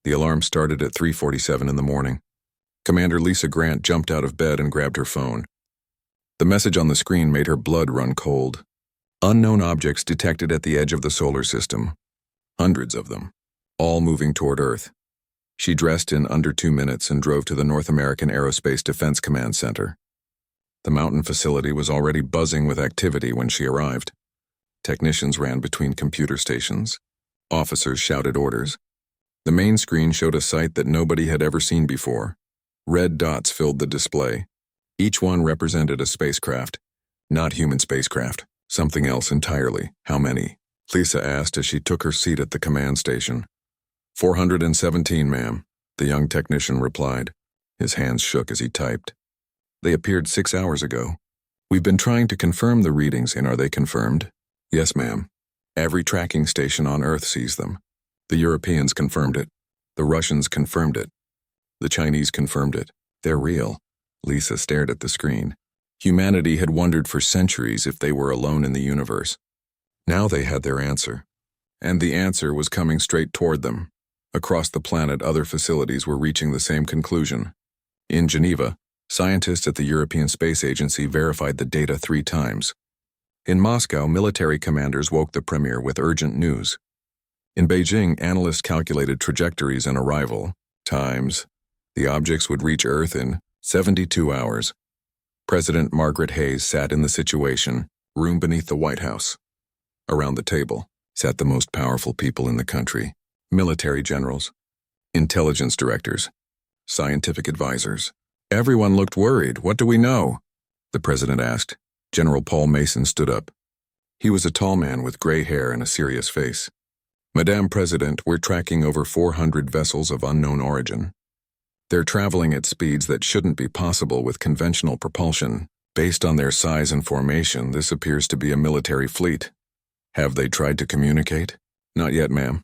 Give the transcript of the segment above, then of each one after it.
The alarm started at 3:47 in the morning. Commander Lisa Grant jumped out of bed and grabbed her phone. The message on the screen made her blood run cold. Unknown objects detected at the edge of the solar system. Hundreds of them, all moving toward Earth. She dressed in under 2 minutes and drove to the North American Aerospace Defense Command Center. The mountain facility was already buzzing with activity when she arrived. Technicians ran between computer stations. Officers shouted orders. The main screen showed a sight that nobody had ever seen before. Red dots filled the display. Each one represented a spacecraft. Not human spacecraft, something else entirely. How many? Lisa asked as she took her seat at the command station. 417, ma'am, the young technician replied. His hands shook as he typed. They appeared 6 hours ago. We've been trying to confirm the readings, and are they confirmed? Yes, ma'am. Every tracking station on Earth sees them. The Europeans confirmed it. The Russians confirmed it. The Chinese confirmed it. They're real. Lisa stared at the screen. Humanity had wondered for centuries if they were alone in the universe. Now they had their answer. And the answer was coming straight toward them. Across the planet, other facilities were reaching the same conclusion. In Geneva, scientists at the European Space Agency verified the data 3 times. In Moscow, military commanders woke the premier with urgent news. In Beijing, analysts calculated trajectories and arrival times. The objects would reach Earth in 72 hours. President Margaret Hayes sat in the Situation room beneath the White House. Around the table sat the most powerful people in the country: military generals, intelligence directors, scientific advisors. Everyone looked worried. What do we know? The president asked. General Paul Mason stood up. He was a tall man with gray hair and a serious face. Madame President, we're tracking over 400 vessels of unknown origin. They're traveling at speeds that shouldn't be possible with conventional propulsion. Based on their size and formation, this appears to be a military fleet. Have they tried to communicate? Not yet, ma'am.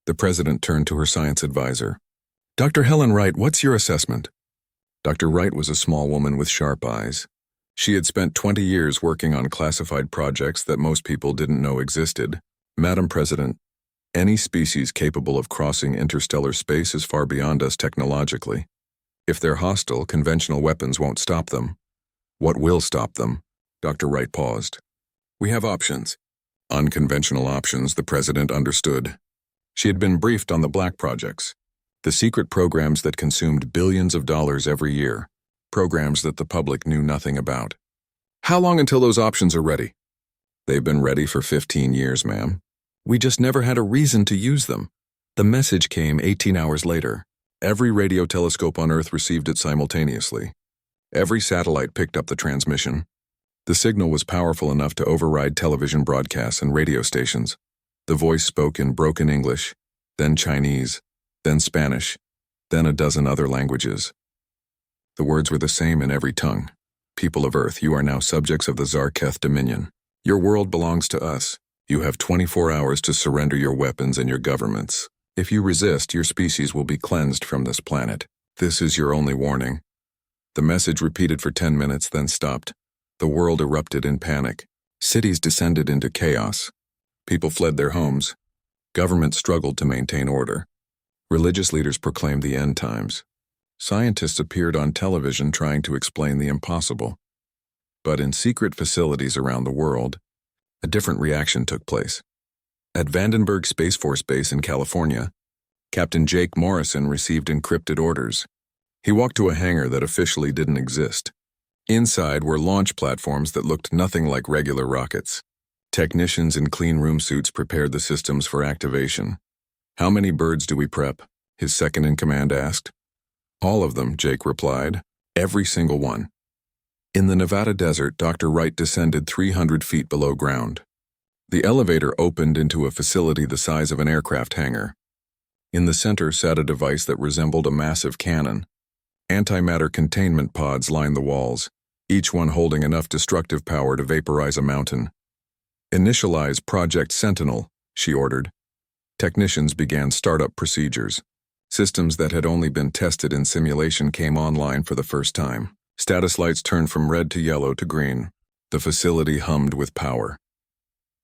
The president turned to her science advisor. Dr. Helen Wright, what's your assessment? Dr. Wright was a small woman with sharp eyes. She had spent 20 years working on classified projects that most people didn't know existed. Madam President, any species capable of crossing interstellar space is far beyond us technologically. If they're hostile, conventional weapons won't stop them. What will stop them? Dr. Wright paused. We have options. Unconventional options, the president understood. She had been briefed on the black projects, the secret programs that consumed billions of dollars every year, programs that the public knew nothing about. How long until those options are ready? They've been ready for 15 years, ma'am. We just never had a reason to use them. The message came 18 hours later. Every radio telescope on Earth received it simultaneously. Every satellite picked up the transmission. The signal was powerful enough to override television broadcasts and radio stations. The voice spoke in broken English, then Chinese, then Spanish, then a dozen other languages. The words were the same in every tongue. People of Earth, you are now subjects of the Zarketh Dominion. Your world belongs to us. You have 24 hours to surrender your weapons and your governments. If you resist, your species will be cleansed from this planet. This is your only warning. The message repeated for 10 minutes, then stopped. The world erupted in panic. Cities descended into chaos. People fled their homes. Governments struggled to maintain order. Religious leaders proclaimed the end times. Scientists appeared on television trying to explain the impossible. But in secret facilities around the world, a different reaction took place. At Vandenberg Space Force Base in California, Captain Jake Morrison received encrypted orders. He walked to a hangar that officially didn't exist. Inside were launch platforms that looked nothing like regular rockets. Technicians in clean room suits prepared the systems for activation. How many birds do we prep? His second-in-command asked. All of them, Jake replied. Every single one. In the Nevada desert, Dr. Wright descended 300 feet below ground. The elevator opened into a facility the size of an aircraft hangar. In the center sat a device that resembled a massive cannon. Antimatter containment pods lined the walls, each one holding enough destructive power to vaporize a mountain. Initialize Project Sentinel, she ordered. Technicians began startup procedures. Systems that had only been tested in simulation came online for the first time. Status lights turned from red to yellow to green. The facility hummed with power.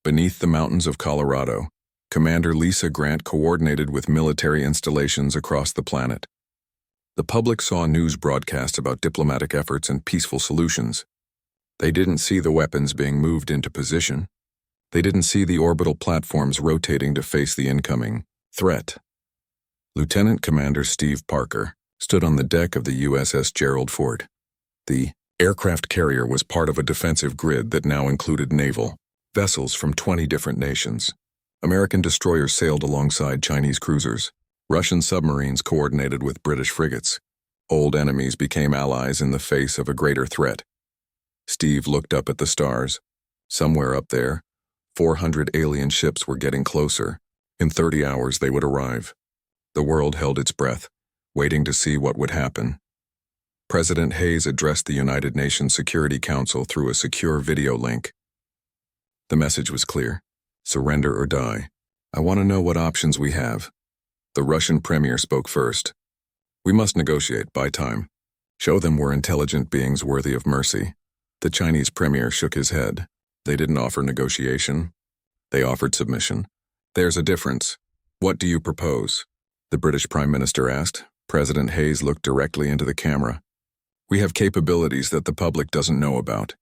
Beneath the mountains of Colorado, Commander Lisa Grant coordinated with military installations across the planet. The public saw news broadcasts about diplomatic efforts and peaceful solutions. They didn't see the weapons being moved into position. They didn't see the orbital platforms rotating to face the incoming threat. Lieutenant Commander Steve Parker stood on the deck of the USS Gerald Ford. The aircraft carrier was part of a defensive grid that now included naval vessels from 20 different nations. American destroyers sailed alongside Chinese cruisers. Russian submarines coordinated with British frigates. Old enemies became allies in the face of a greater threat. Steve looked up at the stars. Somewhere up there, 400 alien ships were getting closer. In 30 hours they would arrive. The world held its breath, waiting to see what would happen. President Hayes addressed the United Nations Security Council through a secure video link. The message was clear: surrender or die. I want to know what options we have. The Russian premier spoke first. We must negotiate, buy time. Show them we're intelligent beings worthy of mercy. The Chinese premier shook his head. They didn't offer negotiation. They offered submission. There's a difference. What do you propose? The British Prime Minister asked. President Hayes looked directly into the camera. We have capabilities that the public doesn't know about.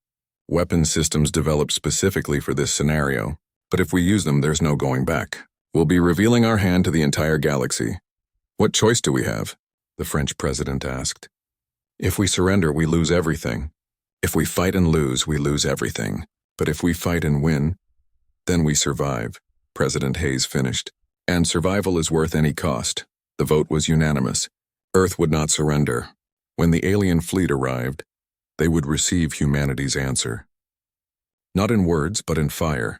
Weapon systems developed specifically for this scenario. But if we use them, there's no going back. We'll be revealing our hand to the entire galaxy. What choice do we have? The French president asked. If we surrender, we lose everything. If we fight and lose, we lose everything. But if we fight and win, then we survive, President Hayes finished. And survival is worth any cost. The vote was unanimous. Earth would not surrender. When the alien fleet arrived, they would receive humanity's answer. Not in words, but in fire.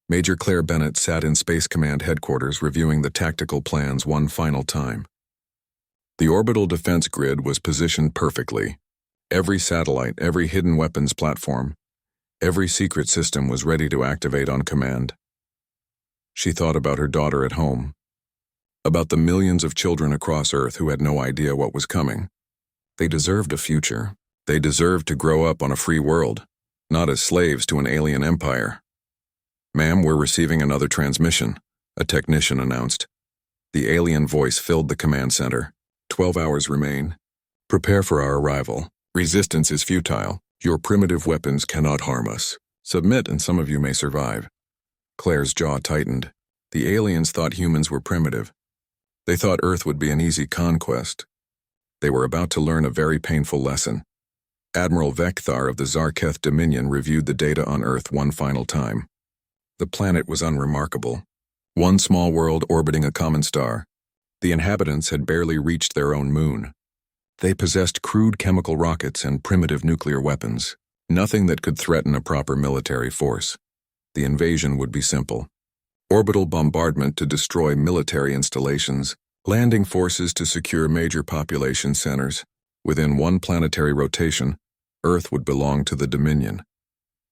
Major Claire Bennett sat in Space Command headquarters reviewing the tactical plans one final time. The orbital defense grid was positioned perfectly. Every satellite, every hidden weapons platform, every secret system was ready to activate on command. She thought about her daughter at home, about the millions of children across Earth who had no idea what was coming. They deserved a future. They deserved to grow up on a free world, not as slaves to an alien empire. Ma'am, we're receiving another transmission, a technician announced. The alien voice filled the command center. 12 hours remain. Prepare for our arrival. Resistance is futile. Your primitive weapons cannot harm us. Submit and some of you may survive. Claire's jaw tightened. The aliens thought humans were primitive. They thought Earth would be an easy conquest. They were about to learn a very painful lesson. Admiral Vekthar of the Zarketh Dominion reviewed the data on Earth one final time. The planet was unremarkable. One small world orbiting a common star. The inhabitants had barely reached their own moon. They possessed crude chemical rockets and primitive nuclear weapons. Nothing that could threaten a proper military force. The invasion would be simple. Orbital bombardment to destroy military installations, landing forces to secure major population centers. Within one planetary rotation, Earth would belong to the Dominion.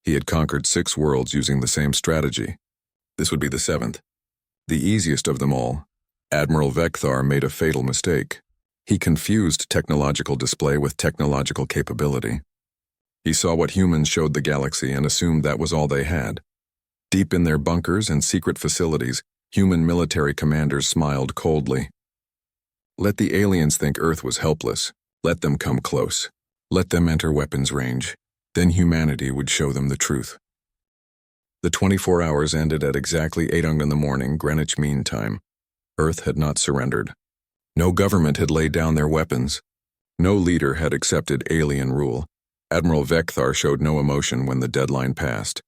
He had conquered 6 worlds using the same strategy. This would be the 7th. The easiest of them all. Admiral Vekthar made a fatal mistake. He confused technological display with technological capability. He saw what humans showed the galaxy and assumed that was all they had. Deep in their bunkers and secret facilities, human military commanders smiled coldly. Let the aliens think Earth was helpless. Let them come close. Let them enter weapons range. Then humanity would show them the truth. The 24 hours ended at exactly 8 in the morning, Greenwich Mean Time. Earth had not surrendered. No government had laid down their weapons. No leader had accepted alien rule. Admiral Vekthar showed no emotion when the deadline passed.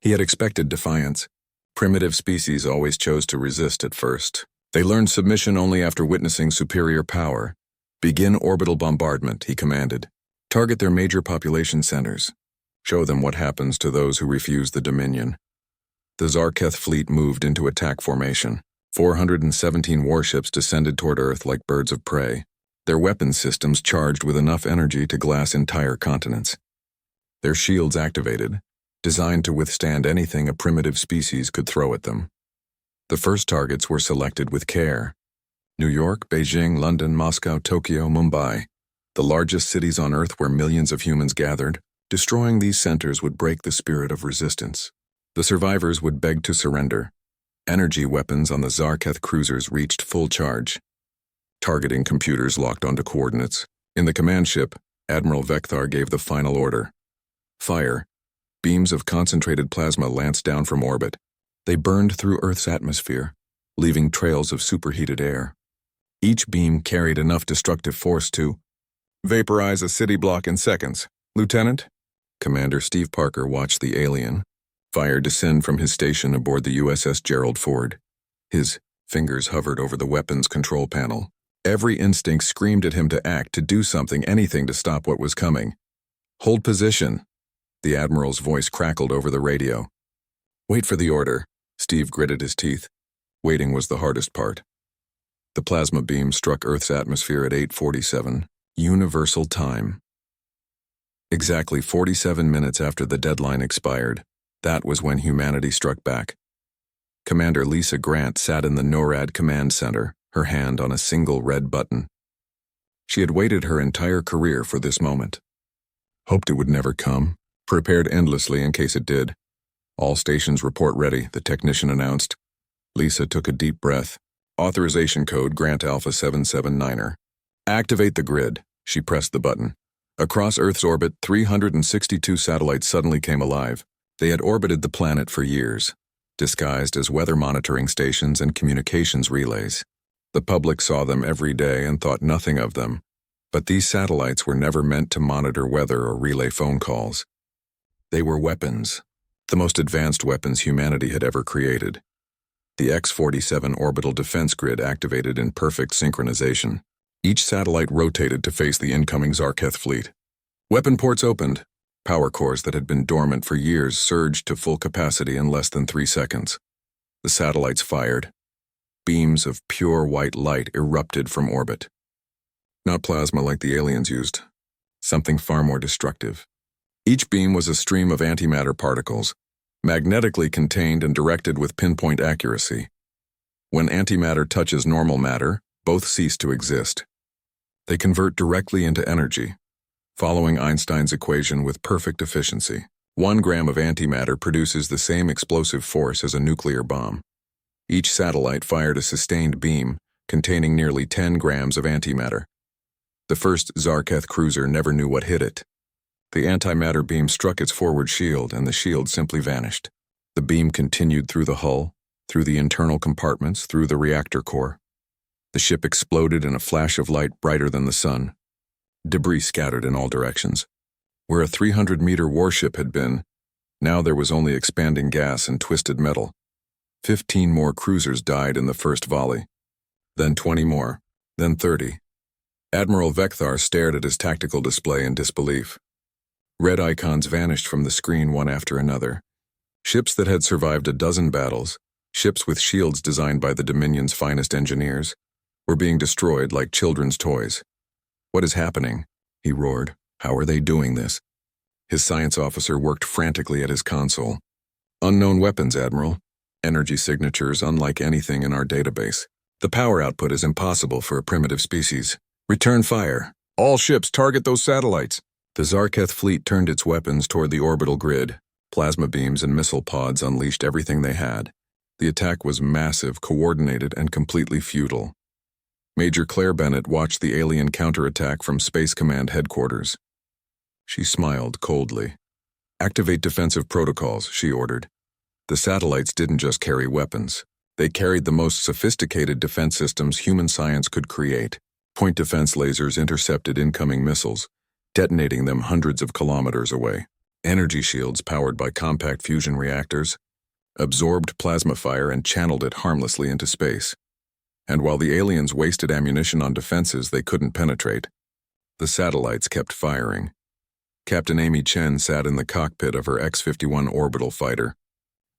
He had expected defiance. Primitive species always chose to resist at first. They learned submission only after witnessing superior power. Begin orbital bombardment, he commanded. Target their major population centers. Show them what happens to those who refuse the Dominion. The Zarketh fleet moved into attack formation. 417 warships descended toward Earth like birds of prey. Their weapons systems charged with enough energy to glass entire continents. Their shields activated, designed to withstand anything a primitive species could throw at them. The first targets were selected with care. New York, Beijing, London, Moscow, Tokyo, Mumbai. The largest cities on Earth where millions of humans gathered. Destroying these centers would break the spirit of resistance. The survivors would beg to surrender. Energy weapons on the Zarketh cruisers reached full charge. Targeting computers locked onto coordinates. In the command ship, Admiral Vekthar gave the final order. Fire. Beams of concentrated plasma lanced down from orbit. They burned through Earth's atmosphere, leaving trails of superheated air. Each beam carried enough destructive force to vaporize a city block in seconds. Lieutenant? Commander Steve Parker watched the alien fire descend from his station aboard the USS Gerald Ford. His fingers hovered over the weapons control panel. Every instinct screamed at him to act, to do something, anything to stop what was coming. Hold position. The Admiral's voice crackled over the radio. Wait for the order. Steve gritted his teeth. Waiting was the hardest part. The plasma beam struck Earth's atmosphere at 8:47, Universal Time. Exactly 47 minutes after the deadline expired, that was when humanity struck back. Commander Lisa Grant sat in the NORAD command center, her hand on a single red button. She had waited her entire career for this moment. Hoped it would never come, prepared endlessly in case it did. All stations report ready, the technician announced. Lisa took a deep breath. Authorization code Grant Alpha 779er. Activate the grid. She pressed the button. Across Earth's orbit, 362 satellites suddenly came alive. They had orbited the planet for years, disguised as weather monitoring stations and communications relays. The public saw them every day and thought nothing of them, but these satellites were never meant to monitor weather or relay phone calls. They were weapons, the most advanced weapons humanity had ever created. The X-47 orbital defense grid activated in perfect synchronization. Each satellite rotated to face the incoming Zarketh fleet. Weapon ports opened. Power cores that had been dormant for years surged to full capacity in less than 3 seconds. The satellites fired. Beams of pure white light erupted from orbit. Not plasma like the aliens used. Something far more destructive. Each beam was a stream of antimatter particles, magnetically contained and directed with pinpoint accuracy. When antimatter touches normal matter, both cease to exist. They convert directly into energy, following Einstein's equation with perfect efficiency. 1 gram of antimatter produces the same explosive force as a nuclear bomb. Each satellite fired a sustained beam containing nearly 10 grams of antimatter. The first Zarketh cruiser never knew what hit it. The antimatter beam struck its forward shield, and the shield simply vanished. The beam continued through the hull, through the internal compartments, through the reactor core. The ship exploded in a flash of light brighter than the sun. Debris scattered in all directions. Where a 300-meter warship had been, now there was only expanding gas and twisted metal. 15 more cruisers died in the first volley. Then 20 more. Then 30. Admiral Vekthar stared at his tactical display in disbelief. Red icons vanished from the screen one after another. Ships that had survived a dozen battles, ships with shields designed by the Dominion's finest engineers, were being destroyed like children's toys. What is happening? He roared. How are they doing this? His science officer worked frantically at his console. Unknown weapons, Admiral. Energy signatures unlike anything in our database. The power output is impossible for a primitive species. Return fire. All ships target those satellites. The Zarketh fleet turned its weapons toward the orbital grid. Plasma beams and missile pods unleashed everything they had. The attack was massive, coordinated, and completely futile. Major Claire Bennett watched the alien counterattack from Space Command headquarters. She smiled coldly. Activate defensive protocols, she ordered. The satellites didn't just carry weapons. They carried the most sophisticated defense systems human science could create. Point defense lasers intercepted incoming missiles, detonating them hundreds of kilometers away. Energy shields powered by compact fusion reactors absorbed plasma fire and channeled it harmlessly into space. And while the aliens wasted ammunition on defenses they couldn't penetrate, the satellites kept firing. Captain Amy Chen sat in the cockpit of her X-51 orbital fighter.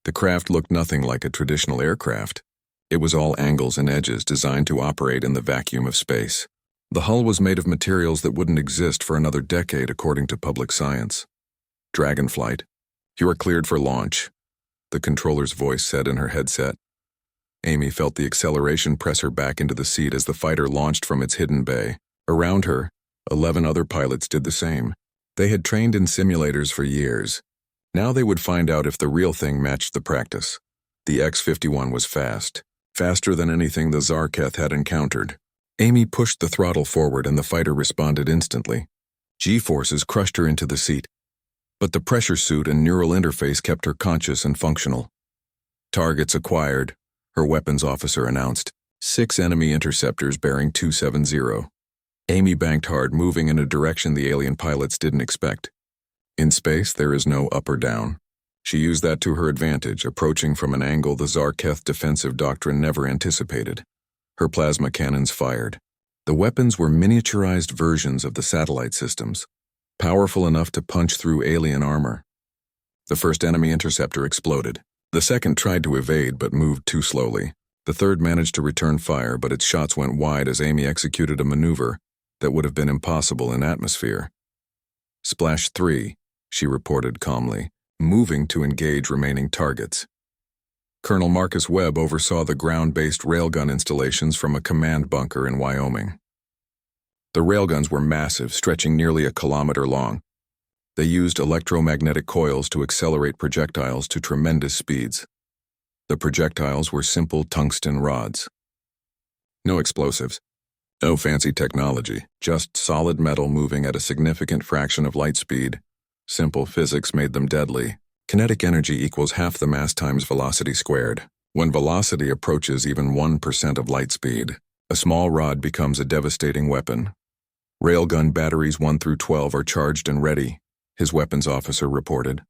The craft looked nothing like a traditional aircraft. It was all angles and edges designed to operate in the vacuum of space. The hull was made of materials that wouldn't exist for another decade according to public science. Dragonflight, you are cleared for launch, the controller's voice said in her headset. Amy felt the acceleration press her back into the seat as the fighter launched from its hidden bay. Around her, 11 other pilots did the same. They had trained in simulators for years. Now they would find out if the real thing matched the practice. The X-51 was fast, faster than anything the Zarketh had encountered. Amy pushed the throttle forward and the fighter responded instantly. G-forces crushed her into the seat, but the pressure suit and neural interface kept her conscious and functional. Targets acquired, her weapons officer announced. 6 enemy interceptors bearing 270. Amy banked hard, moving in a direction the alien pilots didn't expect. In space, there is no up or down. She used that to her advantage, approaching from an angle the Zarketh defensive doctrine never anticipated. Her plasma cannons fired. The weapons were miniaturized versions of the satellite systems, powerful enough to punch through alien armor. The first enemy interceptor exploded. The second tried to evade but moved too slowly. The third managed to return fire, but its shots went wide as Amy executed a maneuver that would have been impossible in atmosphere. Splash 3, she reported calmly, moving to engage remaining targets. Colonel Marcus Webb oversaw the ground-based railgun installations from a command bunker in Wyoming. The railguns were massive, stretching nearly a kilometer long. They used electromagnetic coils to accelerate projectiles to tremendous speeds. The projectiles were simple tungsten rods. No explosives. No fancy technology, just solid metal moving at a significant fraction of light speed. Simple physics made them deadly. Kinetic energy equals half the mass times velocity squared. When velocity approaches even 1% of light speed, a small rod becomes a devastating weapon. Railgun batteries 1 through 12 are charged and ready, his weapons officer reported.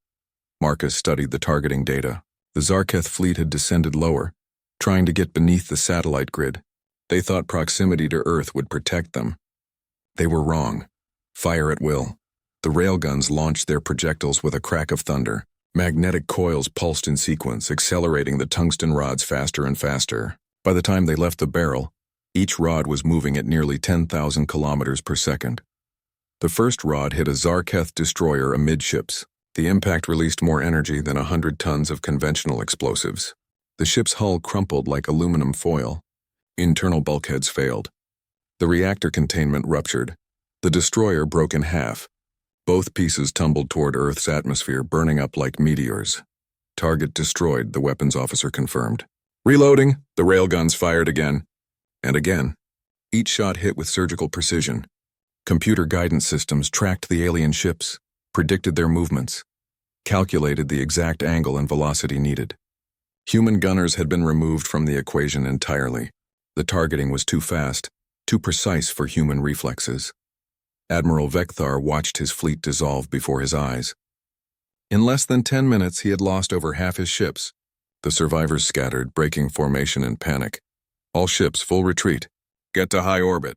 Marcus studied the targeting data. The Zarketh fleet had descended lower, trying to get beneath the satellite grid. They thought proximity to Earth would protect them. They were wrong. Fire at will. The railguns launched their projectiles with a crack of thunder. Magnetic coils pulsed in sequence, accelerating the tungsten rods faster and faster. By the time they left the barrel, each rod was moving at nearly 10,000 kilometers per second. The first rod hit a Zarketh destroyer amidships. The impact released more energy than 100 tons of conventional explosives. The ship's hull crumpled like aluminum foil. Internal bulkheads failed. The reactor containment ruptured. The destroyer broke in half. Both pieces tumbled toward Earth's atmosphere, burning up like meteors. Target destroyed, the weapons officer confirmed. Reloading, the railguns fired again. And again. Each shot hit with surgical precision. Computer guidance systems tracked the alien ships, predicted their movements, calculated the exact angle and velocity needed. Human gunners had been removed from the equation entirely. The targeting was too fast, too precise for human reflexes. Admiral Vekthar watched his fleet dissolve before his eyes. In less than 10 minutes, he had lost over half his ships. The survivors scattered, breaking formation in panic. All ships, full retreat. Get to high orbit,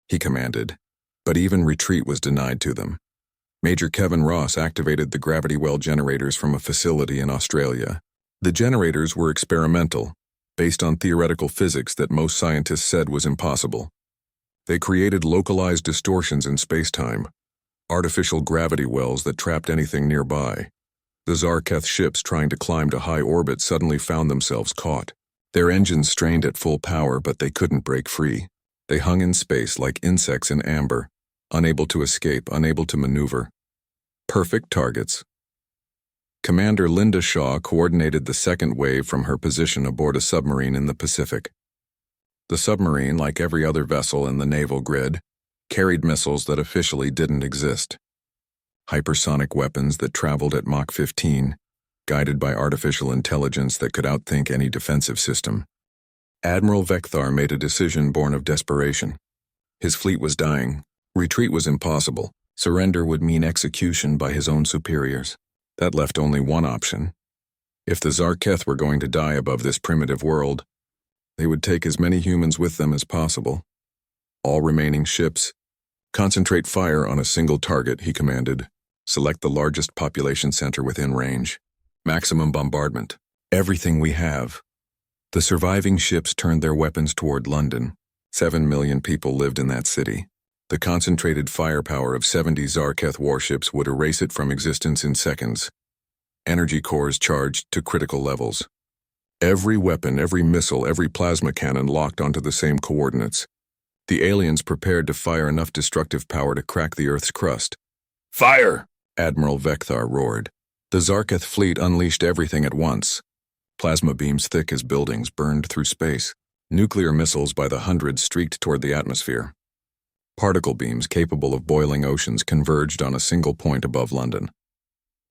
he commanded. But even retreat was denied to them. Major Kevin Ross activated the gravity well generators from a facility in Australia. The generators were experimental, based on theoretical physics that most scientists said was impossible. They created localized distortions in space-time, artificial gravity wells that trapped anything nearby. The Zarketh ships trying to climb to high orbit suddenly found themselves caught. Their engines strained at full power, but they couldn't break free. They hung in space like insects in amber, unable to escape, unable to maneuver. Perfect targets. Commander Linda Shaw coordinated the second wave from her position aboard a submarine in the Pacific. The submarine, like every other vessel in the naval grid, carried missiles that officially didn't exist. Hypersonic weapons that traveled at Mach 15, guided by artificial intelligence that could outthink any defensive system. Admiral Vekthar made a decision born of desperation. His fleet was dying. Retreat was impossible. Surrender would mean execution by his own superiors. That left only one option. If the Zarketh were going to die above this primitive world, they would take as many humans with them as possible. All remaining ships. Concentrate fire on a single target, he commanded. Select the largest population center within range. Maximum bombardment. Everything we have. The surviving ships turned their weapons toward London. 7 million people lived in that city. The concentrated firepower of 70 Zarketh warships would erase it from existence in seconds. Energy cores charged to critical levels. Every weapon, every missile, every plasma cannon locked onto the same coordinates. The aliens prepared to fire enough destructive power to crack the Earth's crust. Fire! Admiral Vekthar roared. The Zarketh fleet unleashed everything at once. Plasma beams thick as buildings burned through space. Nuclear missiles by the hundreds streaked toward the atmosphere. Particle beams capable of boiling oceans converged on a single point above London.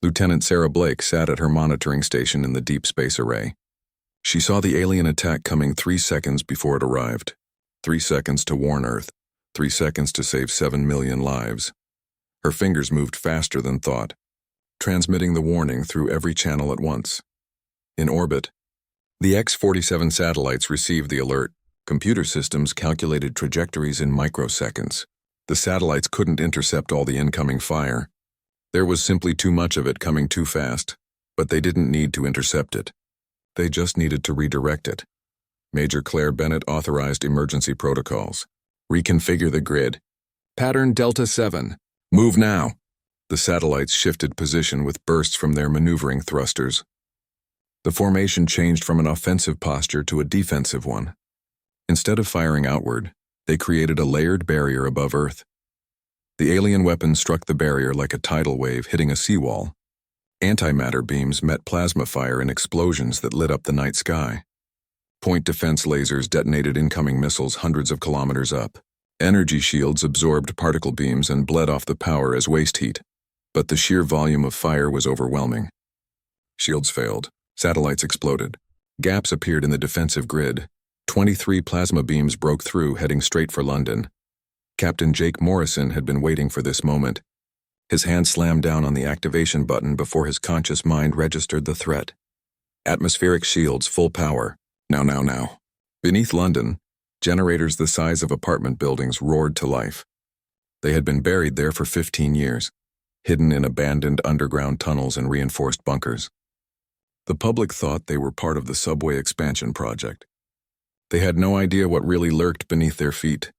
Lieutenant Sarah Blake sat at her monitoring station in the Deep Space Array. She saw the alien attack coming 3 seconds before it arrived. 3 seconds to warn Earth. 3 seconds to save 7 million lives. Her fingers moved faster than thought, transmitting the warning through every channel at once. In orbit, the X-47 satellites received the alert. Computer systems calculated trajectories in microseconds. The satellites couldn't intercept all the incoming fire. There was simply too much of it coming too fast, but they didn't need to intercept it. They just needed to redirect it. Major Claire Bennett authorized emergency protocols. Reconfigure the grid. Pattern Delta 7. Move now. The satellites shifted position with bursts from their maneuvering thrusters. The formation changed from an offensive posture to a defensive one. Instead of firing outward, they created a layered barrier above Earth. The alien weapon struck the barrier like a tidal wave hitting a seawall. Antimatter beams met plasma fire in explosions that lit up the night sky. Point defense lasers detonated incoming missiles hundreds of kilometers up. Energy shields absorbed particle beams and bled off the power as waste heat. But the sheer volume of fire was overwhelming. Shields failed. Satellites exploded. Gaps appeared in the defensive grid. 23 plasma beams broke through, heading straight for London. Captain Jake Morrison had been waiting for this moment. His hand slammed down on the activation button before his conscious mind registered the threat. Atmospheric shields, full power. Now. Beneath London, generators the size of apartment buildings roared to life. They had been buried there for 15 years, hidden in abandoned underground tunnels and reinforced bunkers. The public thought they were part of the subway expansion project. They had no idea what really lurked beneath their feet.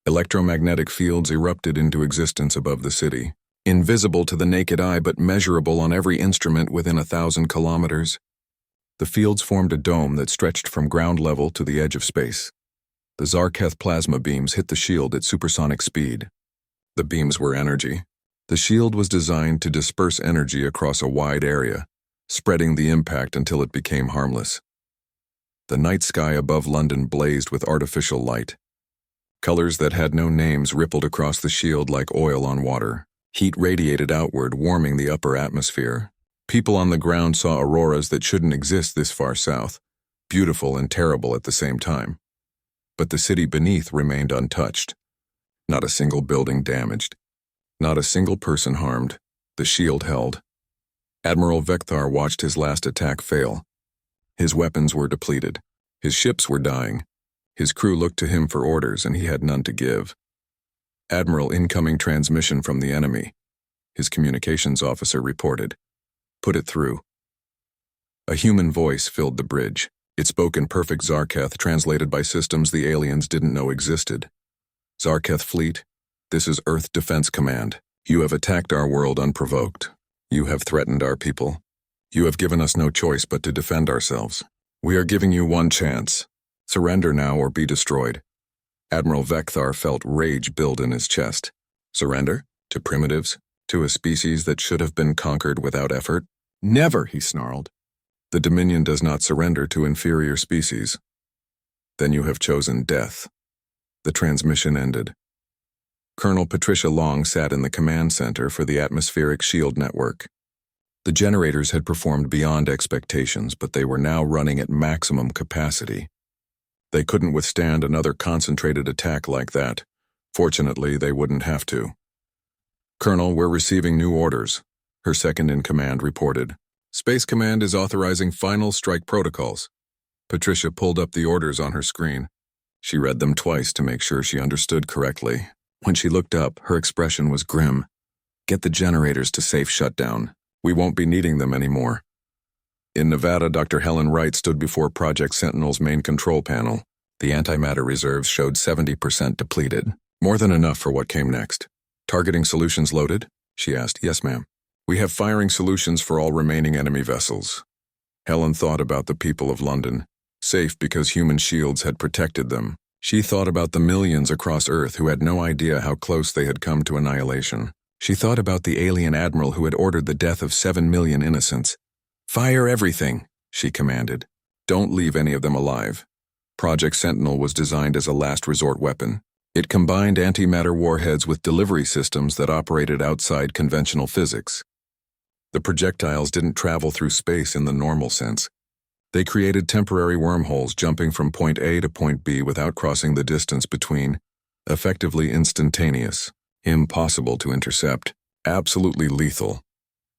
Electromagnetic fields erupted into existence above the city, invisible to the naked eye but measurable on every instrument within 1,000 kilometers. The fields formed a dome that stretched from ground level to the edge of space. The Zarketh plasma beams hit the shield at supersonic speed. The beams were energy. The shield was designed to disperse energy across a wide area, spreading the impact until it became harmless. The night sky above London blazed with artificial light. Colors that had no names rippled across the shield like oil on water. Heat radiated outward, warming the upper atmosphere. People on the ground saw auroras that shouldn't exist this far south, beautiful and terrible at the same time. But the city beneath remained untouched. Not a single building damaged. Not a single person harmed. The shield held. Admiral Vekthar watched his last attack fail. His weapons were depleted. His ships were dying. His crew looked to him for orders, and he had none to give. Admiral, incoming transmission from the enemy. His communications officer reported. Put it through. A human voice filled the bridge. It spoke in perfect Zarketh, translated by systems the aliens didn't know existed. Zarketh Fleet, this is Earth Defense Command. You have attacked our world unprovoked. You have threatened our people. You have given us no choice but to defend ourselves. We are giving you one chance. Surrender now or be destroyed. Admiral Vekthar felt rage build in his chest. Surrender? To primitives? To a species that should have been conquered without effort? Never, he snarled. The Dominion does not surrender to inferior species. Then you have chosen death. The transmission ended. Colonel Patricia Long sat in the command center for the atmospheric shield network. The generators had performed beyond expectations, but they were now running at maximum capacity. They couldn't withstand another concentrated attack like that. Fortunately, they wouldn't have to. Colonel, we're receiving new orders, her second-in-command reported. Space Command is authorizing final strike protocols. Patricia pulled up the orders on her screen. She read them twice to make sure she understood correctly. When she looked up, her expression was grim. Get the generators to safe shutdown. We won't be needing them anymore. In Nevada, Dr. Helen Wright stood before Project Sentinel's main control panel. The antimatter reserves showed 70% depleted. More than enough for what came next. Targeting solutions loaded? She asked. Yes, ma'am. We have firing solutions for all remaining enemy vessels. Helen thought about the people of London, safe because human shields had protected them. She thought about the millions across Earth who had no idea how close they had come to annihilation. She thought about the alien admiral who had ordered the death of 7 million innocents. Fire everything. she commanded. Don't leave any of them alive. Project Sentinel was designed as a last resort weapon. It combined antimatter warheads with delivery systems that operated outside conventional physics. The projectiles didn't travel through space in the normal sense. They created temporary wormholes jumping from point A to point B without crossing the distance between, effectively instantaneous, impossible to intercept, absolutely lethal.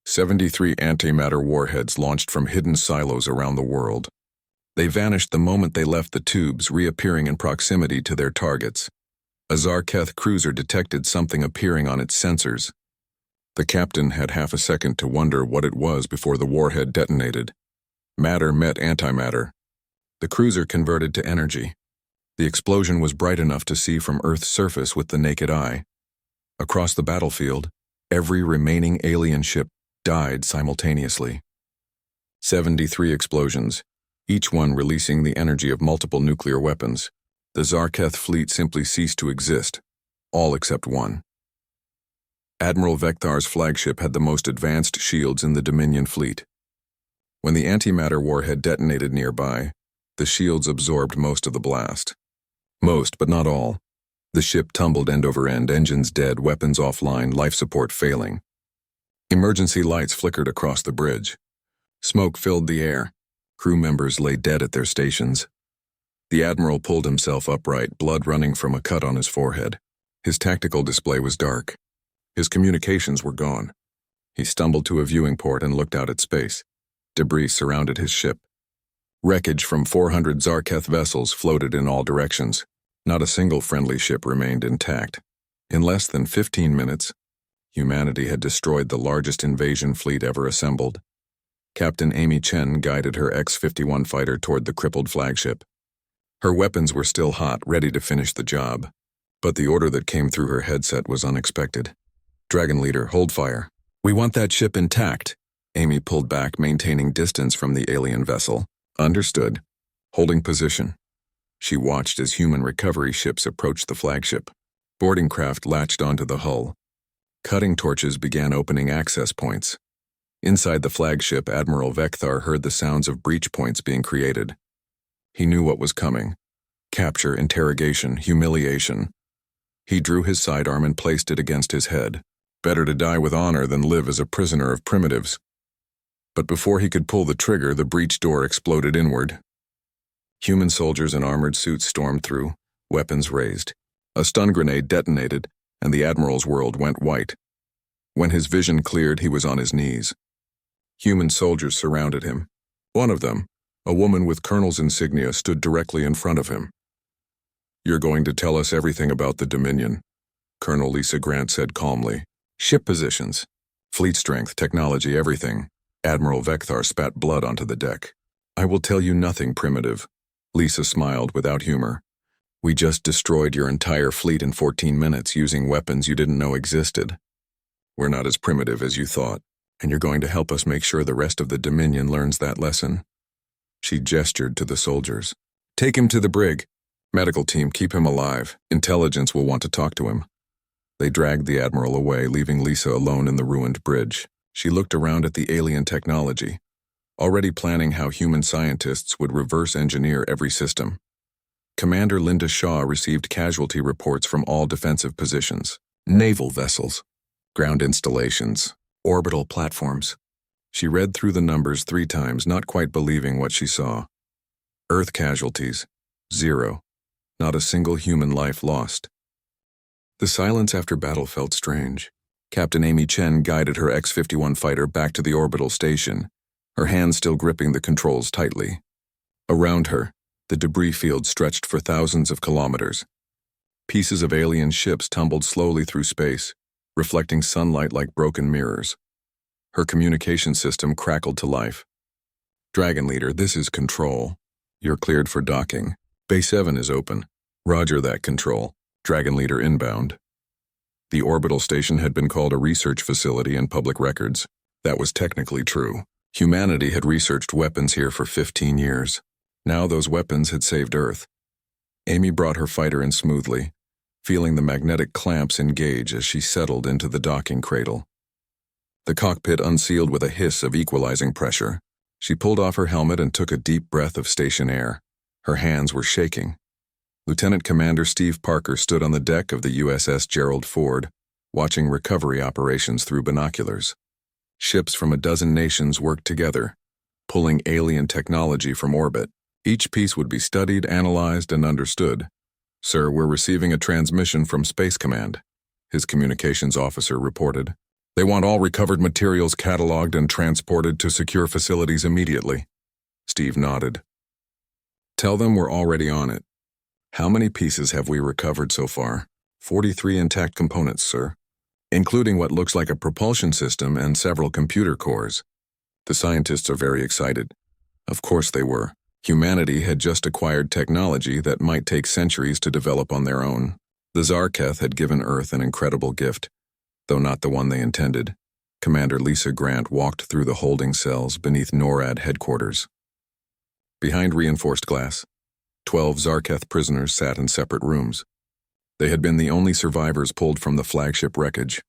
73 antimatter warheads launched from hidden silos around the world. They vanished the moment they left the tubes, reappearing in proximity to their targets. A Zarketh cruiser detected something appearing on its sensors. The captain had half a second to wonder what it was before the warhead detonated. Matter met antimatter. The cruiser converted to energy. The explosion was bright enough to see from Earth's surface with the naked eye. Across the battlefield, every remaining alien ship died simultaneously. 73 explosions, each one releasing the energy of multiple nuclear weapons. The Zarketh fleet simply ceased to exist, all except one. Admiral Vekthar's flagship had the most advanced shields in the Dominion fleet. When the antimatter warhead detonated nearby, the shields absorbed most of the blast. Most, but not all. The ship tumbled end over end, engines dead, weapons offline, life support failing. Emergency lights flickered across the bridge. Smoke filled the air. Crew members lay dead at their stations. The admiral pulled himself upright, blood running from a cut on his forehead. His tactical display was dark. His communications were gone. He stumbled to a viewing port and looked out at space. Debris surrounded his ship. Wreckage from 400 Zarketh vessels floated in all directions. Not a single friendly ship remained intact. In less than 15 minutes, humanity had destroyed the largest invasion fleet ever assembled. Captain Amy Chen guided her X-51 fighter toward the crippled flagship. Her weapons were still hot, ready to finish the job. But the order that came through her headset was unexpected. Dragon Leader, hold fire. We want that ship intact. Amy pulled back, maintaining distance from the alien vessel. Understood. Holding position. She watched as human recovery ships approached the flagship. Boarding craft latched onto the hull. Cutting torches began opening access points. Inside the flagship, Admiral Vekthar heard the sounds of breach points being created. He knew what was coming. Capture, interrogation, humiliation. He drew his sidearm and placed it against his head. Better to die with honor than live as a prisoner of primitives. But before he could pull the trigger, the breach door exploded inward. Human soldiers in armored suits stormed through, weapons raised. A stun grenade detonated, and the Admiral's world went white. When his vision cleared, he was on his knees. Human soldiers surrounded him. One of them, a woman with colonel's insignia, stood directly in front of him. You're going to tell us everything about the Dominion, Colonel Lisa Grant said calmly. Ship positions, fleet strength, technology, everything. Admiral Vekthar spat blood onto the deck. I will tell you nothing, primitive. Lisa smiled without humor. We just destroyed your entire fleet in 14 minutes using weapons you didn't know existed. We're not as primitive as you thought, and you're going to help us make sure the rest of the Dominion learns that lesson. She gestured to the soldiers. Take him to the brig. Medical team, keep him alive. Intelligence will want to talk to him. They dragged the Admiral away, leaving Lisa alone in the ruined bridge. She looked around at the alien technology, already planning how human scientists would reverse engineer every system. Commander Linda Shaw received casualty reports from all defensive positions. Naval vessels, ground installations, orbital platforms. She read through the numbers 3 times, not quite believing what she saw. Earth casualties, 0. Not a single human life lost. The silence after battle felt strange. Captain Amy Chen guided her X-51 fighter back to the orbital station, her hands still gripping the controls tightly. Around her, the debris field stretched for thousands of kilometers. Pieces of alien ships tumbled slowly through space, reflecting sunlight like broken mirrors. Her communication system crackled to life. Dragon Leader, this is Control. You're cleared for docking. Bay 7 is open. Roger that, Control. Dragon Leader inbound. The orbital station had been called a research facility in public records. That was technically true. Humanity had researched weapons here for 15 years. Now those weapons had saved Earth. Amy brought her fighter in smoothly, feeling the magnetic clamps engage as she settled into the docking cradle. The cockpit unsealed with a hiss of equalizing pressure. She pulled off her helmet and took a deep breath of station air. Her hands were shaking. Lieutenant Commander Steve Parker stood on the deck of the USS Gerald Ford, watching recovery operations through binoculars. Ships from a dozen nations worked together, pulling alien technology from orbit. Each piece would be studied, analyzed, and understood. "Sir, we're receiving a transmission from Space Command," his communications officer reported. "They want all recovered materials cataloged and transported to secure facilities immediately." Steve nodded. "Tell them we're already on it." "How many pieces have we recovered so far?" 43 intact components, sir, including what looks like a propulsion system and several computer cores. The scientists are very excited. Of course they were. Humanity had just acquired technology that might take centuries to develop on their own. The Zarketh had given Earth an incredible gift, though not the one they intended. Commander Lisa Grant walked through the holding cells beneath NORAD headquarters. Behind reinforced glass, 12 Zarketh prisoners sat in separate rooms. They had been the only survivors pulled from the flagship wreckage.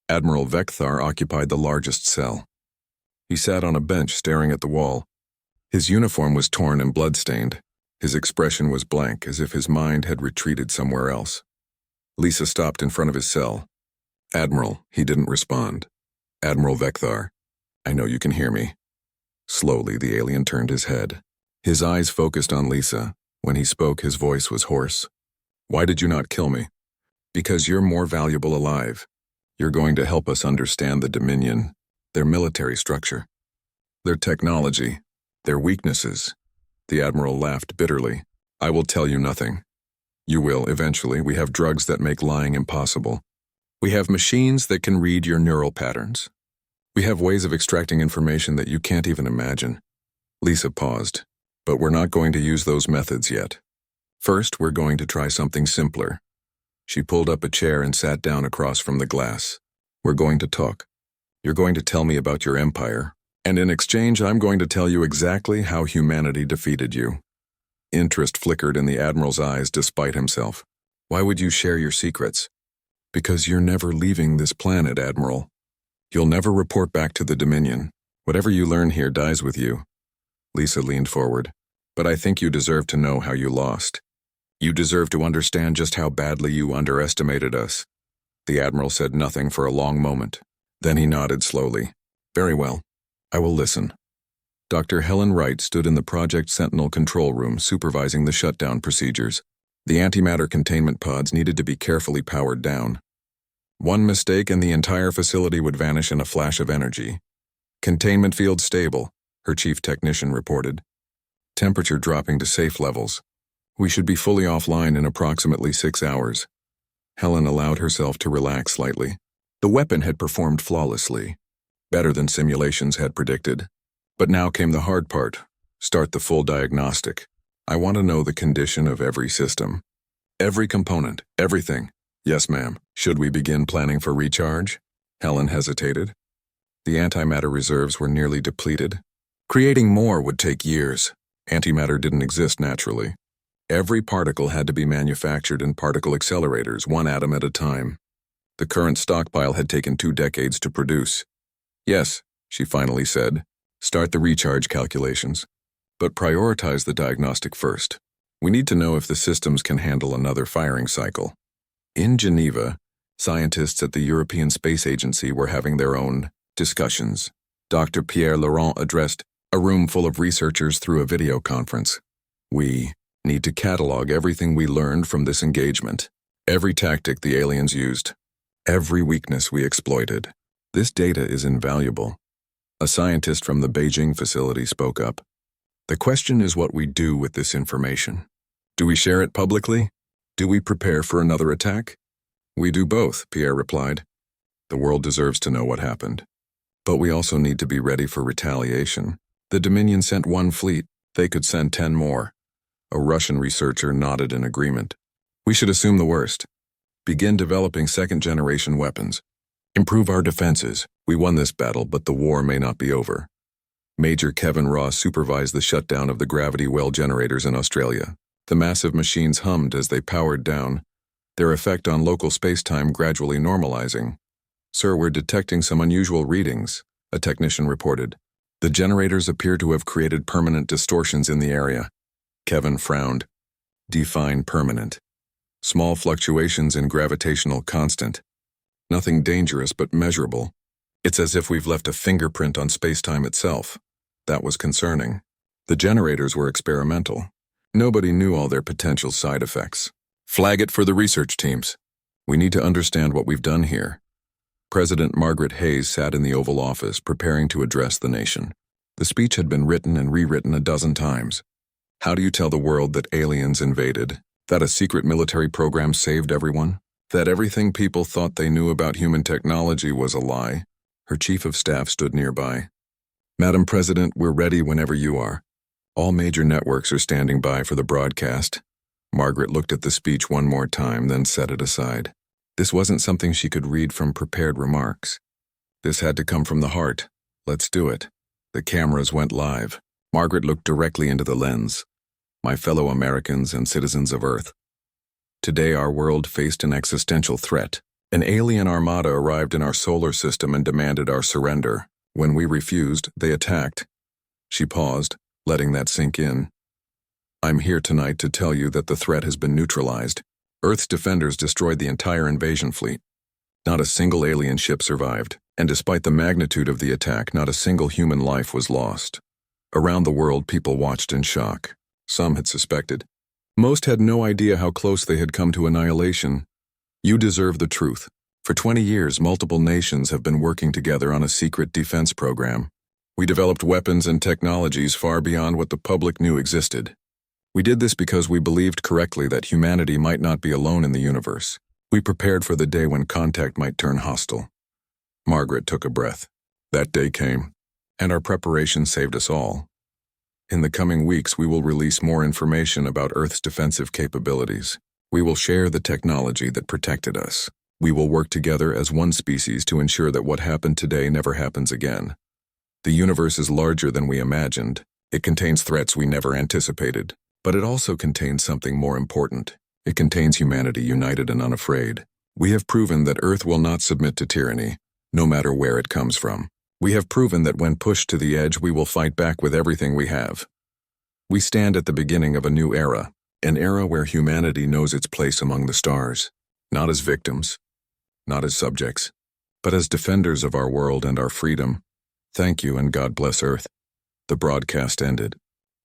Admiral Vekthar occupied the largest cell. He sat on a bench staring at the wall. His uniform was torn and blood-stained. His expression was blank, as if his mind had retreated somewhere else. Lisa stopped in front of his cell. "Admiral," he didn't respond. "Admiral Vekthar, I know you can hear me." Slowly, the alien turned his head. His eyes focused on Lisa. When he spoke, his voice was hoarse. "Why did you not kill me?" "Because you're more valuable alive. You're going to help us understand the Dominion, their military structure, their technology, their weaknesses." The Admiral laughed bitterly. "I will tell you nothing. You will, eventually. We have drugs that make lying impossible. We have machines that can read your neural patterns. We have ways of extracting information that you can't even imagine." Lisa paused. "But we're not going to use those methods yet. First, we're going to try something simpler." She pulled up a chair and sat down across from the glass. "We're going to talk. You're going to tell me about your empire, and in exchange, I'm going to tell you exactly how humanity defeated you." Interest flickered in the Admiral's eyes despite himself. "Why would you share your secrets?" "Because you're never leaving this planet, Admiral. You'll never report back to the Dominion. Whatever you learn here dies with you." Lisa leaned forward. "But I think you deserve to know how you lost. You deserve to understand just how badly you underestimated us." The Admiral said nothing for a long moment. Then he nodded slowly. "Very well. I will listen." Dr. Helen Wright stood in the Project Sentinel control room supervising the shutdown procedures. The antimatter containment pods needed to be carefully powered down. One mistake and the entire facility would vanish in a flash of energy. "Containment field stable," her chief technician reported. "Temperature dropping to safe levels. We should be fully offline in approximately 6 hours." Helen allowed herself to relax slightly. The weapon had performed flawlessly, better than simulations had predicted. But now came the hard part. Start the full diagnostic. "I want to know the condition of every system. Every component, everything." "Yes, ma'am. Should we begin planning for recharge?" Helen hesitated. The antimatter reserves were nearly depleted. Creating more would take years. Antimatter didn't exist naturally. Every particle had to be manufactured in particle accelerators, one atom at a time. The current stockpile had taken 2 decades to produce. "Yes," she finally said. "Start the recharge calculations. But prioritize the diagnostic first. We need to know if the systems can handle another firing cycle." In Geneva, scientists at the European Space Agency were having their own discussions. Dr. Pierre Laurent addressed a room full of researchers through a video conference. "We need to catalog everything we learned from this engagement. Every tactic the aliens used. Every weakness we exploited. This data is invaluable." A scientist from the Beijing facility spoke up. "The question is what we do with this information. Do we share it publicly? Do we prepare for another attack?" "We do both," Pierre replied. "The world deserves to know what happened. But we also need to be ready for retaliation. The Dominion sent 1 fleet. They could send 10 more. A Russian researcher nodded in agreement. "We should assume the worst. Begin developing second-generation weapons. Improve our defenses. We won this battle, but the war may not be over." Major Kevin Ross supervised the shutdown of the gravity well generators in Australia. The massive machines hummed as they powered down, their effect on local space-time gradually normalizing. "Sir, we're detecting some unusual readings," a technician reported. The generators appear to have created permanent distortions in the area. Kevin frowned. Define permanent. Small fluctuations in gravitational constant. Nothing dangerous but measurable. It's as if we've left a fingerprint on space-time itself. That was concerning. The generators were experimental. Nobody knew all their potential side effects. Flag it for the research teams. We need to understand what we've done here. President Margaret Hayes sat in the Oval Office preparing to address the nation. The speech had been written and rewritten a dozen times. How do you tell the world that aliens invaded? That a secret military program saved everyone? That everything people thought they knew about human technology was a lie? Her chief of staff stood nearby. Madam President, we're ready whenever you are. All major networks are standing by for the broadcast. Margaret looked at the speech one more time, then set it aside. This wasn't something she could read from prepared remarks. This had to come from the heart. Let's do it. The cameras went live. Margaret looked directly into the lens. My fellow Americans and citizens of Earth. Today our world faced an existential threat. An alien armada arrived in our solar system and demanded our surrender. When we refused, they attacked. She paused, letting that sink in. I'm here tonight to tell you that the threat has been neutralized. Earth's defenders destroyed the entire invasion fleet. Not a single alien ship survived, and despite the magnitude of the attack, not a single human life was lost. Around the world, people watched in shock. Some had suspected. Most had no idea how close they had come to annihilation. You deserve the truth. For 20 years, multiple nations have been working together on a secret defense program. We developed weapons and technologies far beyond what the public knew existed. We did this because we believed correctly that humanity might not be alone in the universe. We prepared for the day when contact might turn hostile. Margaret took a breath. That day came, and our preparation saved us all. In the coming weeks, we will release more information about Earth's defensive capabilities. We will share the technology that protected us. We will work together as one species to ensure that what happened today never happens again. The universe is larger than we imagined. It contains threats we never anticipated. But it also contains something more important. It contains humanity united and unafraid. We have proven that Earth will not submit to tyranny, no matter where it comes from. We have proven that when pushed to the edge, we will fight back with everything we have. We stand at the beginning of a new era, an era where humanity knows its place among the stars, not as victims, not as subjects, but as defenders of our world and our freedom. Thank you and God bless Earth. The broadcast ended.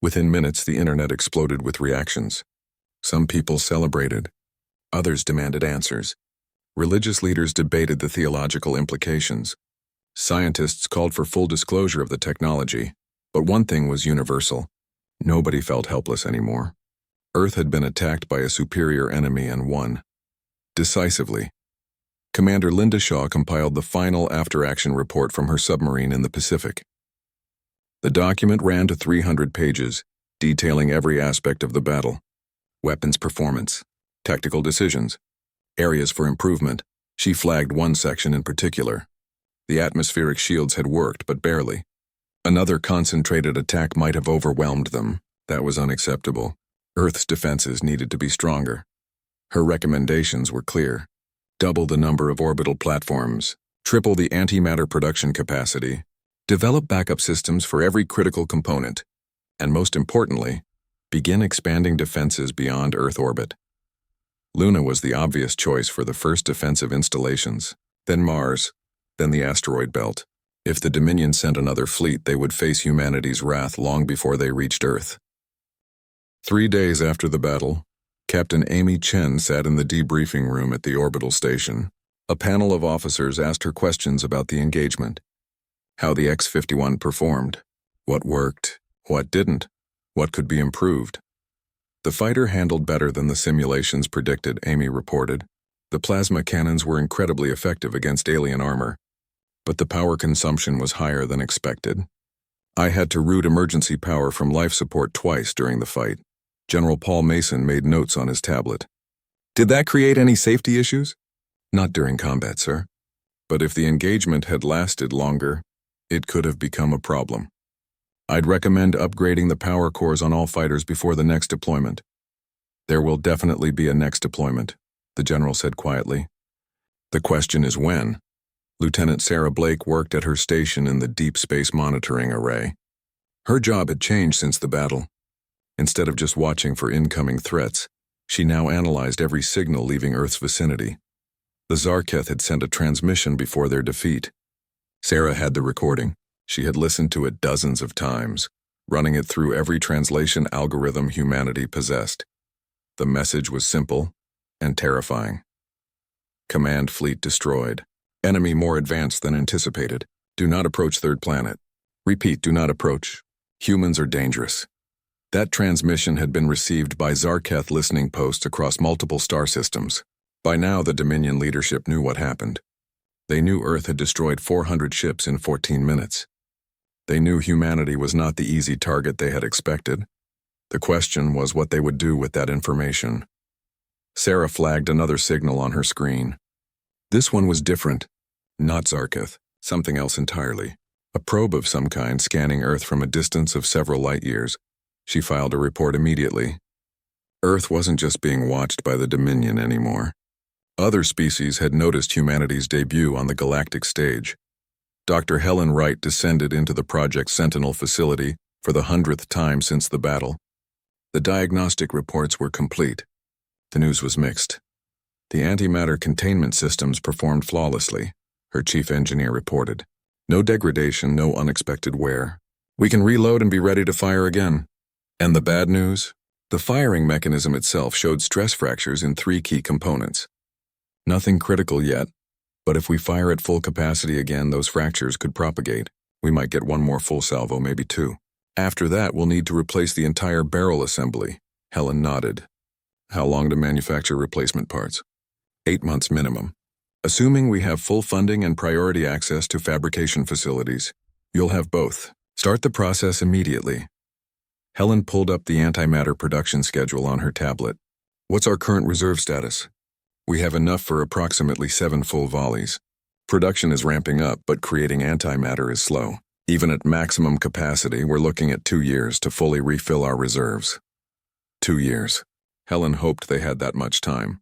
Within minutes, the internet exploded with reactions. Some people celebrated. Others demanded answers. Religious leaders debated the theological implications. Scientists called for full disclosure of the technology. But one thing was universal. Nobody felt helpless anymore. Earth had been attacked by a superior enemy and won. Decisively. Commander Linda Shaw compiled the final after-action report from her submarine in the Pacific. The document ran to 300 pages, detailing every aspect of the battle. Weapons performance, tactical decisions, areas for improvement. She flagged one section in particular. The atmospheric shields had worked, but barely. Another concentrated attack might have overwhelmed them. That was unacceptable. Earth's defenses needed to be stronger. Her recommendations were clear. Double the number of orbital platforms, triple the antimatter production capacity, develop backup systems for every critical component, and most importantly, begin expanding defenses beyond Earth orbit. Luna was the obvious choice for the first defensive installations, then Mars, then the asteroid belt. If the Dominion sent another fleet, they would face humanity's wrath long before they reached Earth. 3 days after the battle, Captain Amy Chen sat in the debriefing room at the orbital station. A panel of officers asked her questions about the engagement. How the X-51 performed, what worked, what didn't, what could be improved. The fighter handled better than the simulations predicted, Amy reported. The plasma cannons were incredibly effective against alien armor, but the power consumption was higher than expected. I had to route emergency power from life support twice during the fight. General Paul Mason made notes on his tablet. Did that create any safety issues? Not during combat, sir. But if the engagement had lasted longer, it could have become a problem. I'd recommend upgrading the power cores on all fighters before the next deployment. There will definitely be a next deployment, the general said quietly. The question is when. Lieutenant Sarah Blake worked at her station in the Deep Space Monitoring Array. Her job had changed since the battle. Instead of just watching for incoming threats, she now analyzed every signal leaving Earth's vicinity. The Zarketh had sent a transmission before their defeat. Sarah had the recording. She had listened to it dozens of times, running it through every translation algorithm humanity possessed. The message was simple and terrifying. Command fleet destroyed. Enemy more advanced than anticipated. Do not approach third planet. Repeat, do not approach. Humans are dangerous. That transmission had been received by Zarketh listening posts across multiple star systems. By now, the Dominion leadership knew what happened. They knew Earth had destroyed 400 ships in 14 minutes. They knew humanity was not the easy target they had expected. The question was what they would do with that information. Sarah flagged another signal on her screen. This one was different. Not Zarketh, something else entirely. A probe of some kind scanning Earth from a distance of several light years. She filed a report immediately. Earth wasn't just being watched by the Dominion anymore. Other species had noticed humanity's debut on the galactic stage. Dr. Helen Wright descended into the Project Sentinel facility for the 100th time since the battle. The diagnostic reports were complete. The news was mixed. The antimatter containment systems performed flawlessly, her chief engineer reported. No degradation, no unexpected wear. We can reload and be ready to fire again. And the bad news? The firing mechanism itself showed stress fractures in 3 key components. Nothing critical yet, but if we fire at full capacity again, those fractures could propagate. We might get 1 more full salvo, maybe 2. After that, we'll need to replace the entire barrel assembly. Helen nodded. How long to manufacture replacement parts? 8 months minimum. Assuming we have full funding and priority access to fabrication facilities, you'll have both. Start the process immediately. Helen pulled up the antimatter production schedule on her tablet. What's our current reserve status? We have enough for approximately 7 full volleys. Production is ramping up, but creating antimatter is slow. Even at maximum capacity, we're looking at 2 years to fully refill our reserves. 2 years. Helen hoped they had that much time.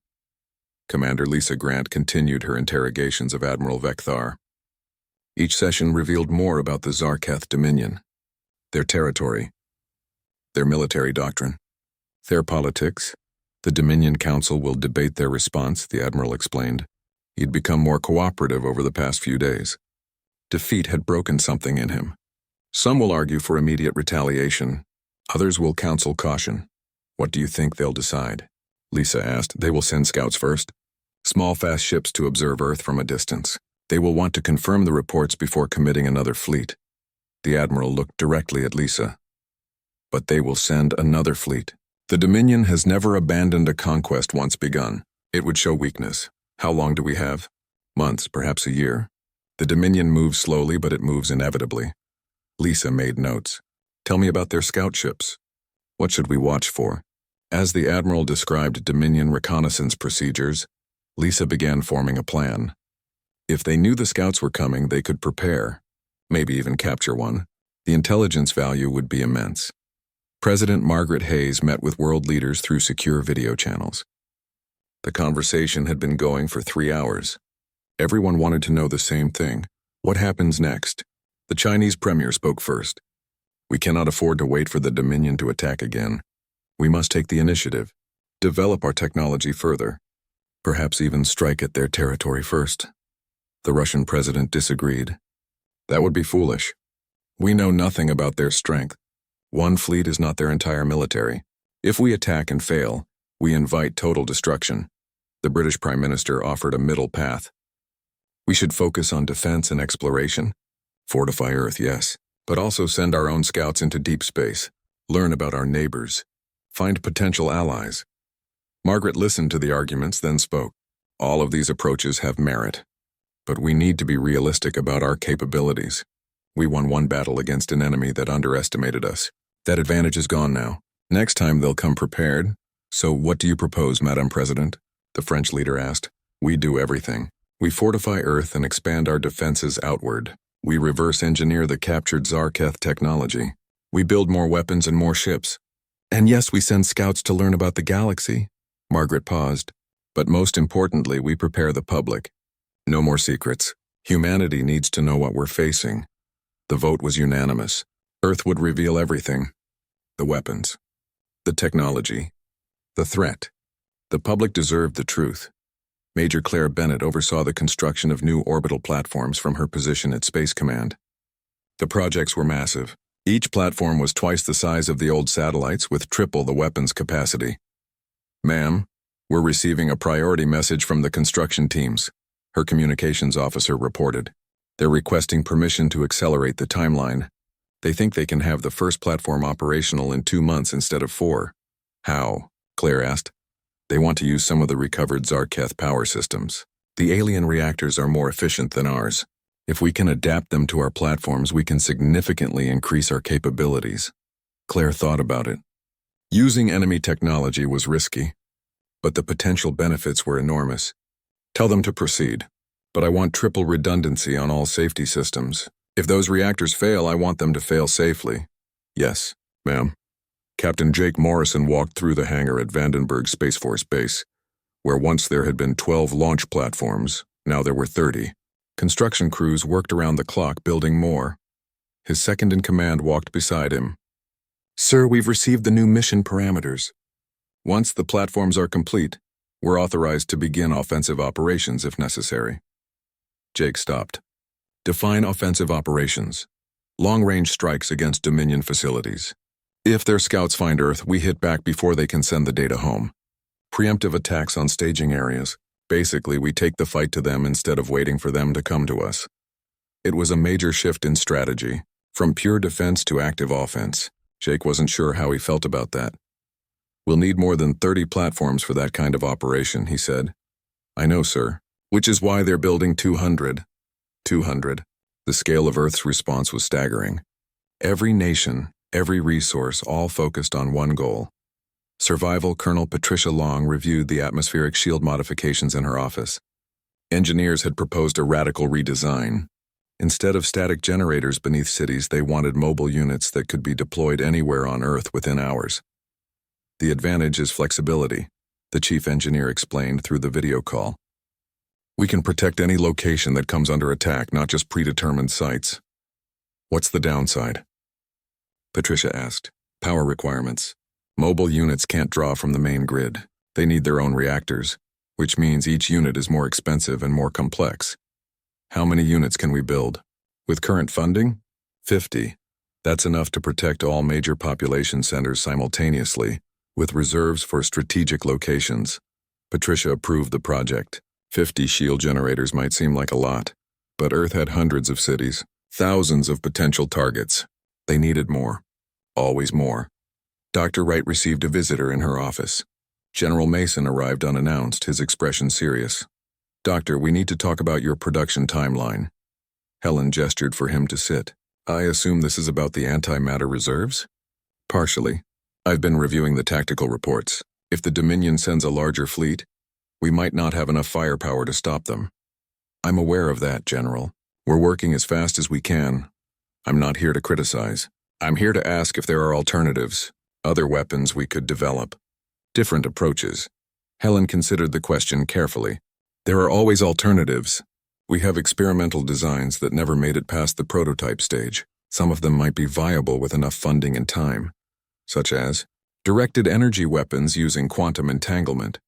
Commander Lisa Grant continued her interrogations of Admiral Vekthar. Each session revealed more about the Zarketh Dominion, their territory, their military doctrine, their politics. The Dominion Council will debate their response, the Admiral explained. He'd become more cooperative over the past few days. Defeat had broken something in him. Some will argue for immediate retaliation. Others will counsel caution. What do you think they'll decide? Lisa asked. They will send scouts first. Small, fast ships to observe Earth from a distance. They will want to confirm the reports before committing another fleet. The Admiral looked directly at Lisa. But they will send another fleet. The Dominion has never abandoned a conquest once begun. It would show weakness. How long do we have? Months, perhaps a year. The Dominion moves slowly, but it moves inevitably. Lisa made notes. Tell me about their scout ships. What should we watch for? As the Admiral described Dominion reconnaissance procedures, Lisa began forming a plan. If they knew the scouts were coming, they could prepare, maybe even capture one. The intelligence value would be immense. President Margaret Hayes met with world leaders through secure video channels. The conversation had been going for 3 hours. Everyone wanted to know the same thing. What happens next? The Chinese premier spoke first. We cannot afford to wait for the Dominion to attack again. We must take the initiative, develop our technology further, perhaps even strike at their territory first. The Russian president disagreed. That would be foolish. We know nothing about their strength. 1 fleet is not their entire military. If we attack and fail, we invite total destruction. The British Prime Minister offered a middle path. We should focus on defense and exploration. Fortify Earth, yes, but also send our own scouts into deep space, learn about our neighbors, find potential allies. Margaret listened to the arguments, then spoke. All of these approaches have merit, but we need to be realistic about our capabilities. We won 1 battle against an enemy that underestimated us. That advantage is gone now. Next time they'll come prepared. So what do you propose, Madam President? The French leader asked. We do everything. We fortify Earth and expand our defenses outward. We reverse engineer the captured Zarketh technology. We build more weapons and more ships. And yes, we send scouts to learn about the galaxy. Margaret paused. But most importantly, we prepare the public. No more secrets. Humanity needs to know what we're facing. The vote was unanimous. Earth would reveal everything. The weapons. The technology. The threat. The public deserved the truth. Major Claire Bennett oversaw the construction of new orbital platforms from her position at Space Command. The projects were massive. Each platform was twice the size of the old satellites with triple the weapons capacity. "Ma'am, we're receiving a priority message from the construction teams," her communications officer reported. "They're requesting permission to accelerate the timeline. They think they can have the first platform operational in 2 months instead of 4. "How?" Claire asked. "They want to use some of the recovered Zarketh power systems. The alien reactors are more efficient than ours. If we can adapt them to our platforms, we can significantly increase our capabilities." Claire thought about it. Using enemy technology was risky, but the potential benefits were enormous. "Tell them to proceed, but I want triple redundancy on all safety systems. If those reactors fail, I want them to fail safely." "Yes, ma'am." Captain Jake Morrison walked through the hangar at Vandenberg Space Force Base, where once there had been 12 launch platforms, now there were 30. Construction crews worked around the clock building more. His second-in-command walked beside him. "Sir, we've received the new mission parameters. Once the platforms are complete, we're authorized to begin offensive operations if necessary." Jake stopped. "Define offensive operations. Long-range strikes against Dominion facilities. If their scouts find Earth, we hit back before they can send the data home. Preemptive attacks on staging areas. Basically, we take the fight to them instead of waiting for them to come to us." It was a major shift in strategy, from pure defense to active offense. Jake wasn't sure how he felt about that. "We'll need more than 30 platforms for that kind of operation," he said. "I know, sir. Which is why they're building 200. 200. The scale of Earth's response was staggering. Every nation, every resource, all focused on one goal. Survival. Colonel Patricia Long reviewed the atmospheric shield modifications in her office. Engineers had proposed a radical redesign. Instead of static generators beneath cities, they wanted mobile units that could be deployed anywhere on Earth within hours. "The advantage is flexibility," the chief engineer explained through the video call. "We can protect any location that comes under attack, not just predetermined sites." "What's the downside?" Patricia asked. "Power requirements. Mobile units can't draw from the main grid. They need their own reactors, which means each unit is more expensive and more complex." "How many units can we build?" "With current funding? 50. That's enough to protect all major population centers simultaneously, with reserves for strategic locations." Patricia approved the project. 50 shield generators might seem like a lot, but Earth had hundreds of cities, thousands of potential targets. They needed more. Always more. Dr. Wright received a visitor in her office. General Mason arrived unannounced, his expression serious. "Doctor, we need to talk about your production timeline." Helen gestured for him to sit. "I assume this is about the antimatter reserves?" "Partially. I've been reviewing the tactical reports. If the Dominion sends a larger fleet, we might not have enough firepower to stop them." "I'm aware of that, General. We're working as fast as we can. I'm not here to criticize. I'm here to ask if there are alternatives, other weapons we could develop. Different approaches." Helen considered the question carefully. "There are always alternatives. We have experimental designs that never made it past the prototype stage. Some of them might be viable with enough funding and time, such as directed energy weapons using quantum entanglement,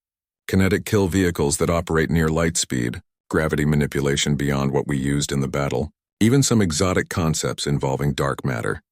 kinetic kill vehicles that operate near light speed, gravity manipulation beyond what we used in the battle, even some exotic concepts involving dark matter."